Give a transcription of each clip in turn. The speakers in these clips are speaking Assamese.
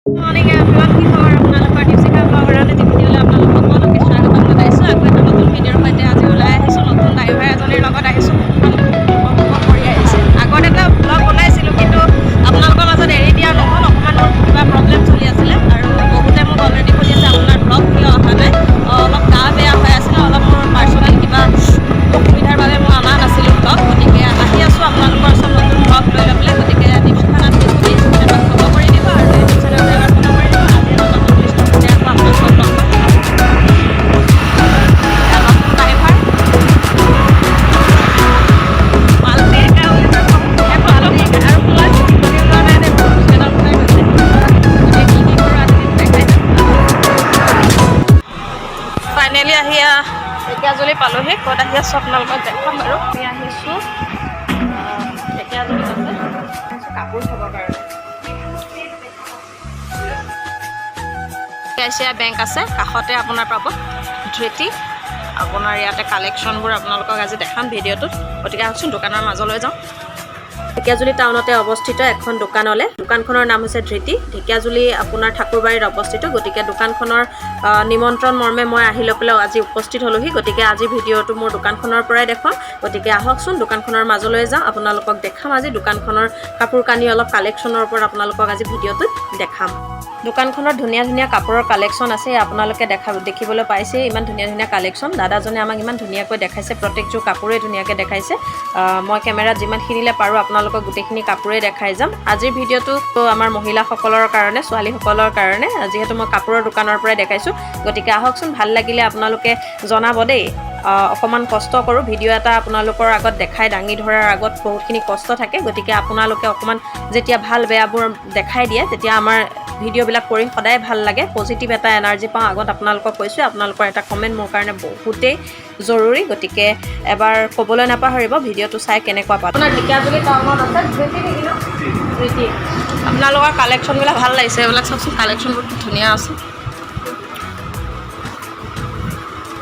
মৰ্ণিং এভৰিৱান, কি খবৰ আপোনালোকৰ? দীপশিখা ব্লগৰ আন এটি ভিডিঅ'লৈ আপোনালোকক সকলোকে স্বাগতম জনাইছোঁ। আকৌ এটা নতুন ভিডিঅ'ৰ সৈতে আজি ওলাই আহিছোঁ। নতুন ড্ৰাইভাৰ এজনীৰ লগত আহিছোঁ। উপভোগ কৰি আহিছোঁ। আগত এটা ব্লগ বনাইছিলোঁ, কিন্তু আপোনালোকৰ মাজত এৰি দিয়া নহ'ল। অকণমান মোৰ কিবা প্ৰব্লেম চলি আছিলে, আৰু বহুতে মোক অলৰেডি সুধি আছে আপোনাৰ ব্লগ কিয় অহা নাই। অলপ গা বেয়া হৈ আছিলে, অলপ মোৰ পাৰ্চনেল কিবা অসুবিধাৰ বাবে মই অনা নাছিলোঁ ব্লগ। গতিকে আহি আছোঁ আপোনালোকৰ ওচৰত নতুন ব্লগ লৈ পেলাই। গতিকে দীপশিখা নাথ কেছুলি চেনেলক ফ'ল' কৰি দিব আৰু ইউটিউব চেনেলটো এবাৰ ফ'ল' কৰি দিব। আজি এটা নতুন লিষ্টৰ সৈতে আকৌ আপোনালোকক লগ পাম। নতুন ড্ৰাইভাৰ মালটিৰ কাম পালোহি, আৰু মই ছুটি লোৱা নাই দেই, বহুত স্পীডত ওলাই গৈছে। গতিকে কি কি কৰোঁ আজি দেখাই যাম। ফাইনেলি আহি ঢেকীয়াজুলি পালোহি। ক'ত আহি আছোঁ আপোনালোকক দেখাম বাৰু। আমি আহিছোঁ ঢেকীয়াজুলিত আছে কাপোৰ থ'বৰ কাৰণে। আইচিআই বেংক আছে কাষতে, আপোনাৰ পাব ধৃতি। আপোনাৰ ইয়াতে কালেকশ্যনবোৰ আপোনালোকক আজি দেখাম ভিডিঅ'টোত। গতিকে আহকচোন দোকানৰ মাজলৈ যাওঁ। ঢেকীয়াজুলি টাউনতে অৱস্থিত এখন দোকানলৈ। দোকানখনৰ নাম হৈছে ধৃতি। ঢেকীয়াজুলি আপোনাৰ ঠাকুৰবাৰীত অৱস্থিত। গতিকে দোকানখনৰ নিমন্ত্ৰণ মৰ্মে মই আহি লৈ পেলাই আজি উপস্থিত হ'লোহি। গতিকে আজি ভিডিঅ'টো মোৰ দোকানখনৰ পৰাই দেখুৱাম। গতিকে আহকচোন দোকানখনৰ মাজলৈ যাওঁ, আপোনালোকক দেখাম আজি দোকানখনৰ কাপোৰ কানি অলপ কালেকশ্যনৰ ওপৰত আপোনালোকক আজি ভিডিঅ'টোত দেখাম। দোকানখনত ধুনীয়া ধুনীয়া কাপোৰৰ কালেকশ্যন আছে। আপোনালোকে দেখিবলৈ পাইছে ইমান ধুনীয়া ধুনীয়া কালেকশ্যন। দাদাজনে আমাক ইমান ধুনীয়াকৈ দেখাইছে, প্ৰত্যেকযোৰ কাপোৰেই ধুনীয়াকৈ দেখাইছে। মই কেমেৰাত যিমানখিনিলৈ পাৰোঁ আপোনালোকক গোটেইখিনি কাপোৰেই দেখাই যাম। আজিৰ ভিডিঅ'টো আমাৰ মহিলাসকলৰ কাৰণে, ছোৱালীসকলৰ কাৰণে, যিহেতু মই কাপোৰৰ দোকানৰ পৰাই দেখাইছোঁ। গতিকে আহকচোন, ভাল লাগিলে আপোনালোকে জনাব দেই। অকণমান কষ্ট কৰোঁ, ভিডিঅ' এটা আপোনালোকৰ আগত দেখাই দাঙি ধৰাৰ আগত বহুতখিনি কষ্ট থাকে। গতিকে আপোনালোকে অকণমান যেতিয়া ভাল বেয়াবোৰ দেখাই দিয়ে, তেতিয়া আমাৰ ভিডিঅ'বিলাক কৰি সদায় ভাল লাগে, পজিটিভ এটা এনাৰ্জি পাওঁ। আগত আপোনালোকক কৈছোঁ, আপোনালোকৰ এটা কমেণ্ট মোৰ কাৰণে বহুতেই জৰুৰী। গতিকে এবাৰ ক'বলৈ নাপাহৰিব ভিডিঅ'টো চাই কেনেকুৱা পায়। আপোনাৰ ঢেকীয়াজুলি টাউনত আছে ধৃতি নেকি ন? ধৃতি। আপোনালোকৰ কালেকশ্যনবিলাক ভাল লাগিছে। এইবিলাক চাওকচোন, কালেকশ্যনবোৰ ধুনীয়া আছে।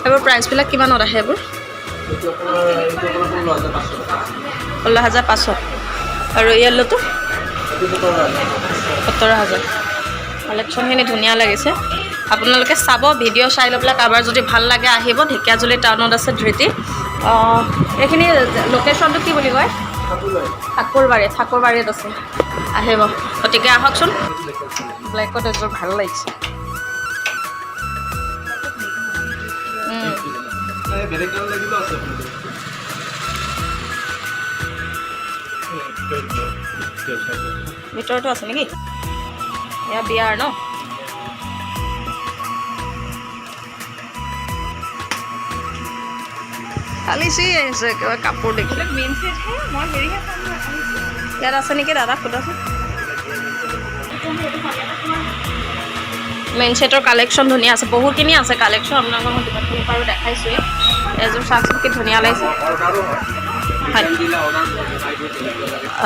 এইবোৰ প্ৰাইচবিলাক কিমানত আহে? এইবোৰ 16,500। আৰু য়েল্লোটো 17,000। কালেকশ্যনখিনি ধুনীয়া লাগিছে। আপোনালোকে চাব, ভিডিঅ' চাই লৈ পেলাই কাৰোবাৰ যদি ভাল লাগে আহিব। ঢেকীয়াজুলি টাউনত আছে ধৃতি। এইখিনি লোকেশ্যনটো কি বুলি কয়? ঠাকুৰবাৰীত আছে, আহিব। গতিকে আহকচোন। ব্লেকত এযোৰ ভাল লাগিছে। ভিতৰতো আছে নেকি? এয়া বিয়াৰ ন? খালি চি আহিছে কিবা কাপোৰ দেখিলে। ইয়াত আছে নেকি দাদা? সোধাচোন। মেইন ছেটৰ কালেকশ্যন ধুনীয়া আছে, বহুতখিনি আছে কালেকশ্যন। আপোনালোকক মই যিমানখিনি পাৰোঁ দেখাইছোঁৱেই। এযোৰ চাওকচোন কি ধুনীয়া লাগিছে।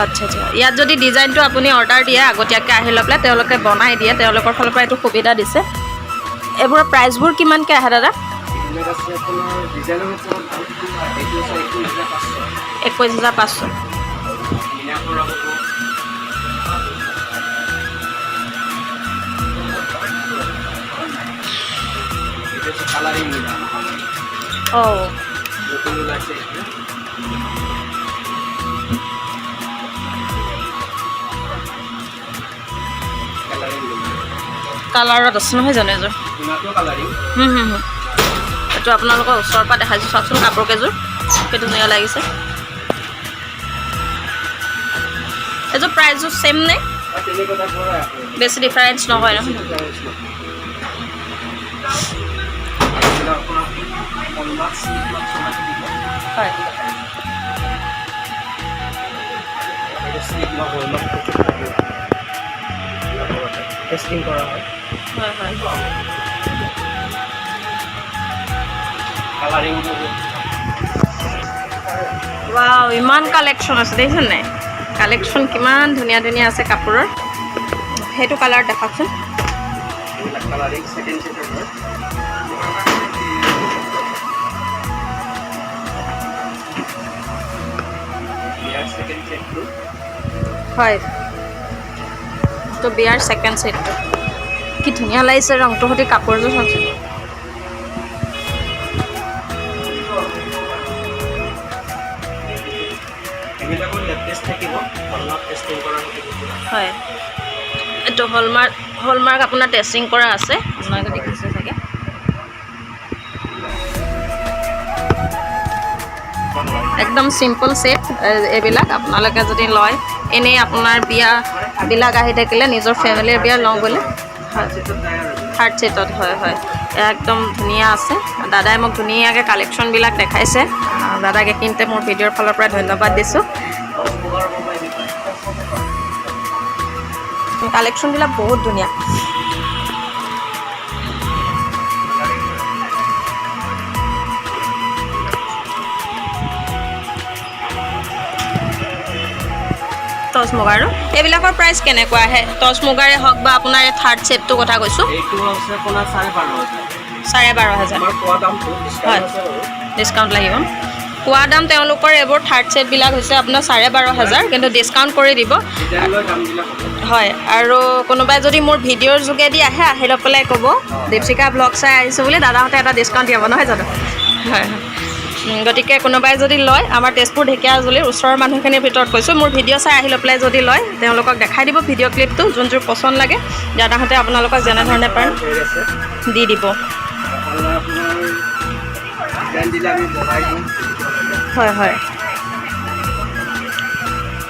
আচ্ছা আচ্ছা। ইয়াত যদি ডিজাইনটো আপুনি অৰ্ডাৰ দিয়ে, আগতীয়াকৈ আহি লৈ পেলাই তেওঁলোকে বনাই দিয়ে, তেওঁলোকৰ ফালৰ পৰা এইটো সুবিধা দিছে। এইবোৰৰ প্ৰাইচবোৰ কিমানকৈ আহে দাদা? 21,500। অঁ, কালাৰত আছে নহয় জানো এযোৰ? এইটো আপোনালোকৰ ওচৰৰ পৰা দেখাইছোঁ, চাওকচোন কাপোৰ কেইযোৰ কি ধুনীয়া লাগিছে। এইযোৰ প্ৰাইচযোৰ ছেম নে? বেছি ডিফাৰেঞ্চ নহয় নহয়? হয়। ৱাও, ইমান কালেকশ্যন আছে দেখিছেনে নাই? কালেকশ্যন কিমান ধুনীয়া ধুনীয়া আছে কাপোৰৰ। সেইটো কালাৰ দেখাওকচোন। হয়, তো বিয়াৰ ছেকেণ্ড ছেটটো কি ধুনীয়া লাগিছে ৰংটো সৈতে কাপোৰযোৰ চাওকচোন। হয়, এইটো হলমাৰ্ক আপোনাৰ টেষ্টিং কৰা আছে, আপোনালোকে দেখিছে চাগে। একদম চিম্পল ছেট এইবিলাক আপোনালোকে যদি লয়, এনেই আপোনাৰ বিয়াবিলাক আহি থাকিলে নিজৰ ফেমিলিৰ বিয়া লওঁ বুলি। থাৰ্ড ছেটত হয় হয়, একদম ধুনীয়া আছে। দাদাই মোক ধুনীয়াকৈ কালেকশ্যনবিলাক দেখাইছে। দাদাক এইখিনিতে মোৰ ভিডিঅ'ৰ ফালৰ পৰা ধন্যবাদ দিছোঁ। কালেকশ্যনবিলাক বহুত ধুনীয়া। টচ মুগাৰো এইবিলাকৰ প্ৰাইচ কেনেকুৱা আহে? টচ মুগাৰে হওক বা আপোনাৰ এই থাৰ্ড ছেটটোৰ কথা কৈছোঁ, 12,500। হয়, ডিছকাউণ্ট লাগিব। কোৱা দাম তেওঁলোকৰ এইবোৰ থাৰ্ড ছেটবিলাক হৈছে আপোনাৰ 12,500, কিন্তু ডিছকাউণ্ট কৰি দিব। হয়, আৰু কোনোবাই যদি মোৰ ভিডিঅ'ৰ যোগেদি আহি লৈ পেলাই ক'ব দীপশিখা ব্লগ চাই আহিছোঁ বুলি, দাদাহঁতে এটা ডিছকাউণ্ট দিব, নহয় জানো? হয় হয়, গতিকে কোনোবাই যদি লয়, আমাৰ তেজপুৰ ঢেকীয়াজুলিৰ ওচৰৰ মানুহখিনিৰ ভিতৰত কৈছোঁ, মোৰ ভিডিঅ' চাই আহি লৈ পেলাই যদি লয়, তেওঁলোকক দেখাই দিব ভিডিঅ' ক্লিপটো, যোনযোৰ পচন্দ লাগে দাদাহঁতে আপোনালোকক যেনেধৰণে পাৰে দি দিব। হয় হয়,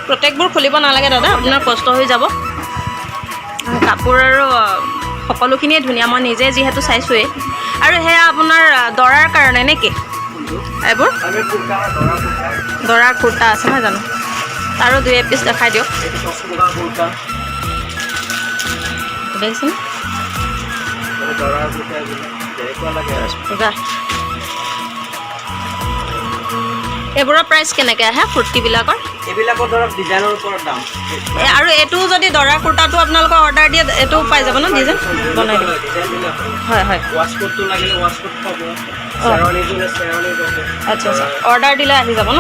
প্ৰত্যেকবোৰ খুলিব নালাগে দাদা, আপোনাৰ কষ্ট হৈ যাব। কাপোৰ আৰু সকলোখিনিয়ে ধুনীয়া, মই নিজে যিহেতু চাইছোঁৱেই। আৰু সেয়া আপোনাৰ দৰাৰ কাৰণে নে কি? এইবোৰ দৰাৰ কুৰ্তা আছে নহয় জানো? আৰু 2 এপিচ দেখাই দিয়ক। দেখিছেনে? এইবোৰৰ প্ৰাইচ কেনেকৈ আহে কুৰ্তিবিলাকৰ? এইবিলাকৰ ধৰক ডিজাইনৰ ওপৰত দাম। আৰু এইটো যদি দৰাৰ কুৰ্তাটো আপোনালোকৰ অৰ্ডাৰ দিয়ে, এইটো পাই যাব ন ডিজাইন বনাই দিব? হয় হয়, ৱাছকোটটো লাগিলে ৱাছকোট পাব, আচ্ছা আচ্ছা, অৰ্ডাৰ দিলে আহি যাব ন?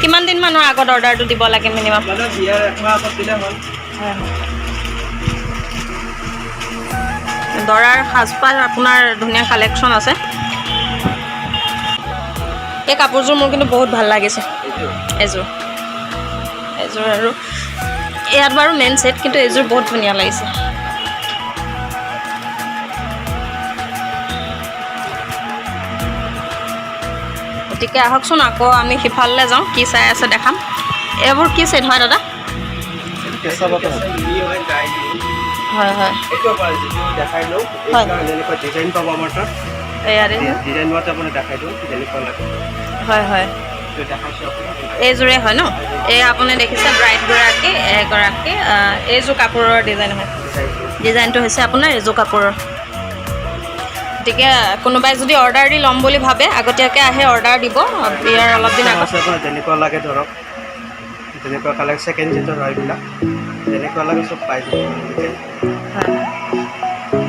কিমান দিনমানৰ আগত অৰ্ডাৰটো দিব লাগে মিনিমাম? বিয়াৰ 1 মাহ আগত দিলে হ'ল। হয় হয়, দৰাৰ সাজপাৰ আপোনাৰ ধুনীয়া কালেকশ্যন আছে। এই কাপোৰযোৰ মোৰ কিন্তু বহুত ভাল লাগিছে। এযোৰ আৰু ইয়াত বাৰু মেইন ছেট, কিন্তু এইযোৰ বহুত ধুনীয়া লাগিছে। গতিকে আহকচোন, আকৌ আমি সিফাললৈ যাওঁ, কি চাই আছে দেখাম। এইবোৰ কি ছেট হয় দাদা? হয় হয়, ডিজাইন পাব আমাৰ তাত। ডিজাইন মতে আপুনি দেখাই দিওঁ যেনেকুৱা লাগে। হয় হয়, এইযোৰে হয় ন? এই আপুনি দেখিছে ব্ৰাইডগৰাকী এগৰাকী, এইযোৰ কাপোৰৰ ডিজাইন হয়। ডিজাইনটো হৈছে আপোনাৰ এইযোৰ কাপোৰৰ। গতিকে কোনোবাই যদি অৰ্ডাৰ দি ল'ম বুলি ভাবে, আগতীয়াকৈ আহে অৰ্ডাৰ দিব। বিয়াৰ অলপ দিন আগত যেনেকুৱা লাগে ধৰক, যেনেকুৱা কালাৰ ছেকেণ্ড ছেটৰ হয় এইবিলাক, যেনেকুৱা লাগে চব পাই যাব। হয়,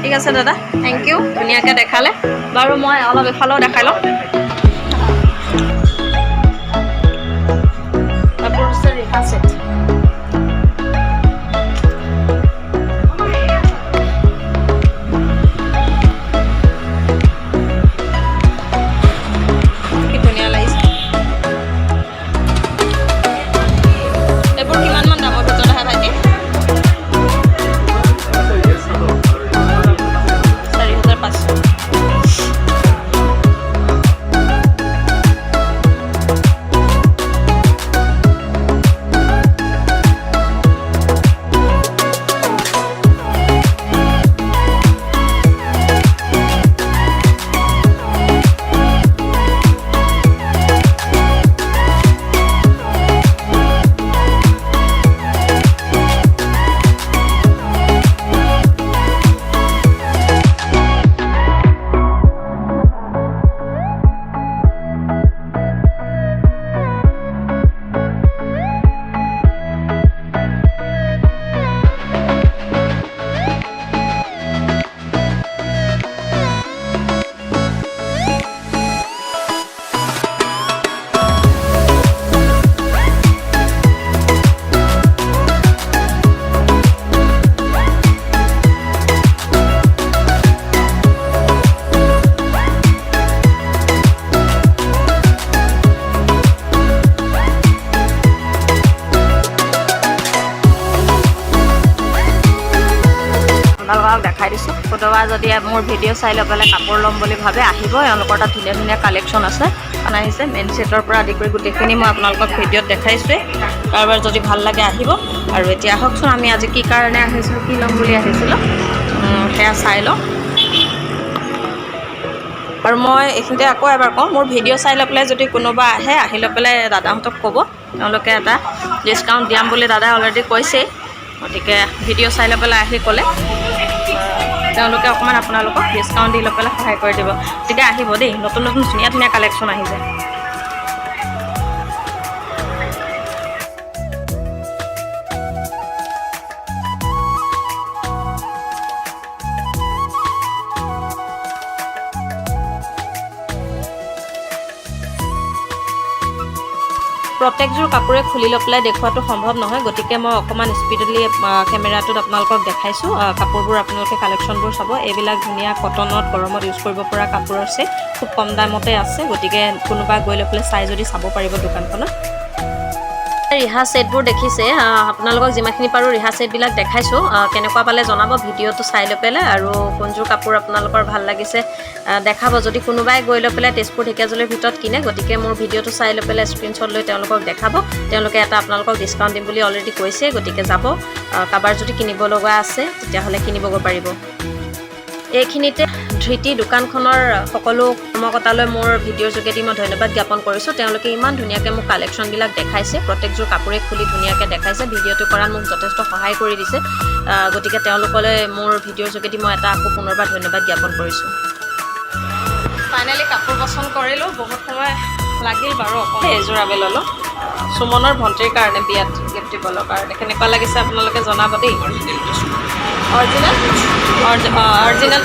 ঠিক আছে দাদা, থেংক ইউ, ধুনীয়াকৈ দেখালে। বাৰু মই অলপ এফালেও দেখাই লওঁ। কাপোৰ হৈছে ৰিহা ছেট। আপোনালোকক দেখাই দিছোঁ। কোনোবা যদি মোৰ ভিডিঅ' চাই লৈ পেলাই কাপোৰ ল'ম বুলি ভাবে আহিব, এওঁলোকৰ তাত ধুনীয়া ধুনীয়া কালেকশ্যন আছে। আহিছে মেইন ছেটৰ পৰা আদি কৰি গোটেইখিনি মই আপোনালোকক ভিডিঅ'ত দেখাইছোঁৱেই। কাৰোবাৰ যদি ভাল লাগে আহিব। আৰু এতিয়া আহকচোন আমি আজি কি কাৰণে আহিছিলোঁ, কি ল'ম বুলি আহিছিলোঁ সেয়া চাই লওঁ। আৰু মই এইখিনিতে আকৌ এবাৰ কওঁ, মোৰ ভিডিঅ' চাই লৈ পেলাই যদি কোনোবা আহে, আহি লৈ পেলাই দাদাহঁতক ক'ব, তেওঁলোকে এটা ডিছকাউণ্ট দিয়াম বুলি দাদাই অলৰেডি কৈছেই। গতিকে ভিডিঅ' চাই লৈ পেলাই আহি ক'লে তেওঁলোকে অকণমান আপোনালোকক ডিছকাউণ্ট দি লৈ পেলাই সহায় কৰি দিব। গতিকে আহিব দেই, নতুন নতুন ধুনীয়া ধুনীয়া কালেকশ্যন আহিছে। প্ৰত্যেকযোৰ কাপোৰে খুলি লৈ পেলাই দেখুৱাটো সম্ভৱ নহয়, গতিকে মই অকণমান স্পীডলি কেমেৰাটোত আপোনালোকক দেখাইছোঁ। কাপোৰবোৰ আপোনালোকে কালেকশ্যনবোৰ চাব। এইবিলাক ধুনীয়া কটনত গৰমত ইউজ কৰিব পৰা কাপোৰ আছে, খুব কম দামতে আছে। গতিকে কোনোবা গৈ লৈ পেলাই চাই যদি চাব পাৰিব দোকানখনত। ৰিহা ছেটবোৰ দেখিছে, আপোনালোকক যিমানখিনি পাৰোঁ ৰিহা ছেটবিলাক দেখাইছোঁ। কেনেকুৱা পালে জনাব ভিডিঅ'টো চাই লৈ পেলাই, আৰু কোনযোৰ কাপোৰ আপোনালোকৰ ভাল লাগিছে দেখাব। যদি কোনোবাই গৈ লৈ পেলাই তেজপুৰ ঢেকীয়াজুলিৰ ভিতৰত কিনে, গতিকে মোৰ ভিডিঅ'টো চাই লৈ পেলাই স্ক্ৰীনশ্বট লৈ তেওঁলোকক দেখাব। তেওঁলোকে এটা আপোনালোকক ডিছকাউণ্ট দিম বুলি অলৰেডি কৈছে। গতিকে যাব, কাৰোবাৰ যদি কিনিব লগা আছে তেতিয়াহ'লে কিনিবগৈ পাৰিব। এইখিনিতে ধৃতি দোকানখনৰ সকলো কৰ্মকৰ্তালৈ মোৰ ভিডিঅ'ৰ যোগেদি মই ধন্যবাদ জ্ঞাপন কৰিছোঁ। তেওঁলোকে ইমান ধুনীয়াকৈ মোক কালেকশ্যনবিলাক দেখাইছে, প্ৰত্যেকযোৰ কাপোৰে খুলি ধুনীয়াকৈ দেখাইছে। ভিডিঅ'টো কৰাত মোক যথেষ্ট সহায় কৰি দিছে। গতিকে তেওঁলোকলৈ মোৰ ভিডিঅ'ৰ যোগেদি মই এটা আকৌ পুনৰবাৰ ধন্যবাদ জ্ঞাপন কৰিছোঁ। ফাইনেলি কাপোৰ পচন্দ কৰিলোঁ, বহুত সময় লাগিল বাৰু। অকল এইযোৰ আমি ল'লোঁ সুমনৰ ভণ্টিৰ কাৰণে, বিয়াত গিফ্ট দিবলৈ কাৰণে। কেনেকুৱা লাগিছে আপোনালোকে জনাব দেই। অৰিজিনেল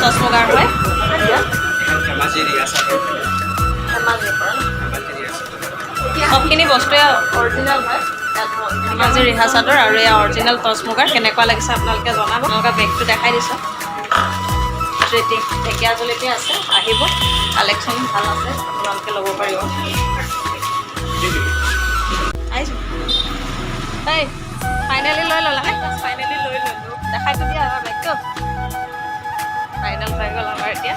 টচ মুগাৰ হয়। সবখিনি বস্তুৱে অৰিজিনেল হয়। ধেমাজি ৰিহা চাদৰ আৰু এয়া অৰিজিনেল টচ মুগাৰ। কেনেকুৱা লাগিছে আপোনালোকে জনাব। আপোনালোকে বেগটো দেখাই দিছোঁ। ধৃতি ঢেকীয়াজুলিতে আছে, আহিব, কালেকশ্যন ভাল আছে, আপোনালোকে ল'ব পাৰিব। আহিছোঁ এই ফাইনেলি লৈ ল'লা নে? ফাইনেলি লৈ ল'লোঁ। দেখাইটো দিয়া আমাৰ বেগটো। ফাইনেল হৈ গ'ল আমাৰ এতিয়া।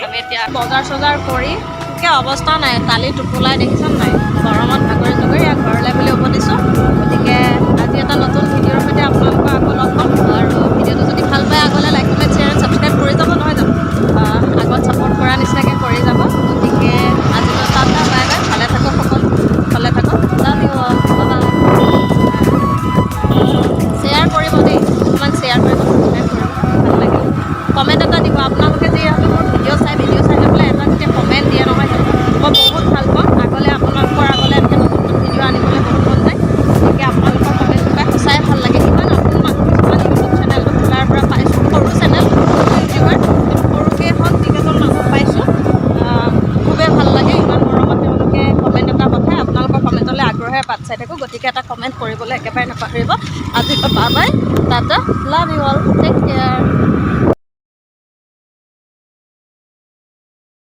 আমি এতিয়া বজাৰ চজাৰ কৰি একে অৱস্থা নাই, কালি টোপোলাই দেখিছোঁ নাই, গৰমত ভাগৰি জগৰি ইয়াক ঘৰলৈ বুলি উভতিছোঁ। গতিকে আজি এটা নতুন ভিডিঅ'ৰ সৈতে আপোনালোকক আকৌ লগ পাম। আৰু ভিডিঅ'টো যদি ভাল পায় আগলৈ like comment share and subscribe কৰি যাব, নহয় জানো? আগত ছাপোৰ্ট কৰা নিচিনাকৈ কৰি যাব। গতিকে আজিলৈ টাটা, বাই বাই। ভালে থাকক সকলো, ভালে থাকক। লাভ you all, bye bye. Share কৰিব দেই, অকণমান শ্বেয়াৰ কৰিব, ছাবস্ক্ৰাইব কৰিব, ভাল লাগিল। কমেণ্ট এটা দিব। আপোনালোকে যিহেতু মোৰ ভিডিঅ' চাই লৈ পেলাই এটা যেতিয়া কমেণ্ট দিয়ে নহয়, মই বহুত ভাল পাওঁ। আগলৈ আপোনালোকৰ আগলৈ এনেকৈ নতুন নতুন ভিডিঅ' আনিবলৈ বহুত মন যায়। গতিকে আপোনালোকৰ কমেণ্ট পাই সঁচাই ভাল লাগে। ইমান আপোন মানুহ কিছুমান ইউটিউব চেনেলটো খোলাৰ পৰা পাইছোঁ, সৰু চেনেল, ইউটিউবাৰ, সৰুকৈ হওক যিকেইজন মানুহ পাইছোঁ, খুবেই ভাল লাগে। ইমান গৰমত তেওঁলোকে কমেণ্ট এটা পঠায়। আপোনালোকৰ কমেণ্টলৈ আগ্ৰহেৰে বাট চাই থাকোঁ। গতিকে এটা কমেণ্ট কৰিবলৈ একেবাৰে নাপাহৰিব। আজি bye bye, tata, love you all, take care.